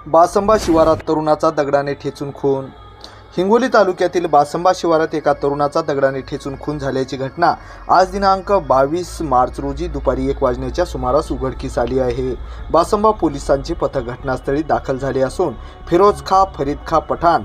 बासंबा शिवारात तरुणाचा दगडाने ठेचून खून। हिंगोली तालुक्यातील बासंबा शिवारात एका तरुणाचा दगडाने ठेचून खून झाल्याची घटना आज दिनांक 22 मार्च रोजी दुपारी 1 वाजण्याच्या सुमारास उघडकीस आली आहे। बासंबा पोलिसांचे पथक घटनास्थळी दाखल झाले असून फिरोज खा फरीद खा पठाण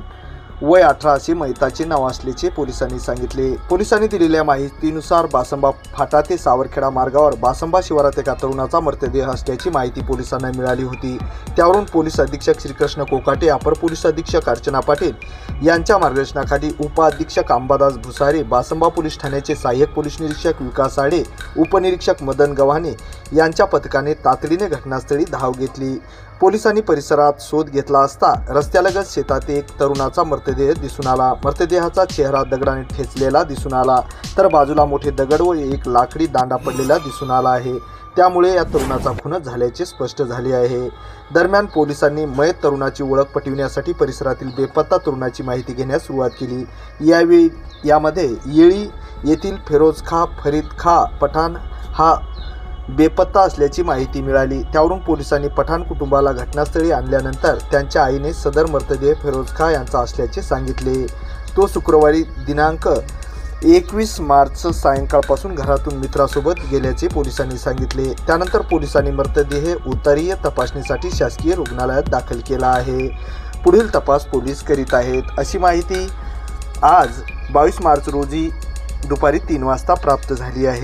वय 18 असे मयताचे नाव असल्याचे पोलिसांनी सांगितले। पोलिसांनी दिलेल्या माहितीनुसार बासंबा फाटा ते सावरखेडा मार्गावर बासंबा शिवारात एका तरुणाचा मृतदेह असल्याची माहिती पोलिसांना मिळाली होती। त्यावरून पोलीस अधीक्षक श्रीकृष्ण कोकाटे, अपर पोलीस अधीक्षक अर्चना पाटील यांच्या मार्गदर्शनाखाली उपअधीक्षक अंबादास भुसारे, बासंबा पोलीस ठाण्याचे सहाय्यक पोलीस निरीक्षक विकास आडे, उपनिरीक्षक मदन गव्हाणे यांच्या पथकाने तातडीने घटनास्थळी धाव घेतली। पोलिसांनी परिसरात शोध घेतला असता रस्त्यालगत शेतात एक तरुणाचा मृतदेह दिसून आला। मृतदेहाचा चेहरा दगडाने ठेचलेला दिसून आला, तर बाजूला मोठे दगड व एक लाकडी दांडा पडलेला दिसून आला आहे। त्यामुळे या तरुणाचा खूनच झाल्याचे स्पष्ट झाले आहे। दरम्यान पोलिसांनी मयत तरुणाची ओळख पटविण्यासाठी परिसरातील बेपत्ता तरुणाची माहिती घेण्यास सुरुवात केली। यामध्ये येळी येथील फिरोज खा फरीद खा पठाण हा बेपत्ता असल्याची माहिती मिळाली। त्यावरून पोलिसांनी पठाण कुटुंबाला घटनास्थळी आणल्यानंतर त्यांच्या आईने सदर मृतदेह फिरोज खा यांचा असल्याचे सांगितले। तो शुक्रवारी दिनांक 21 मार्च सायंकाळपासून घरातून मित्रासोबत गेल्याचे पोलिसांनी सांगितले। त्यानंतर पोलिसांनी मृतदेह उत्तरीय तपासणीसाठी शासकीय रुग्णालयात दाखल केला आहे। पुढील तपास पोलीस करीत आहेत, अशी माहिती आज 22 मार्च रोजी दुपारी 3 वाजता प्राप्त झाली आहे।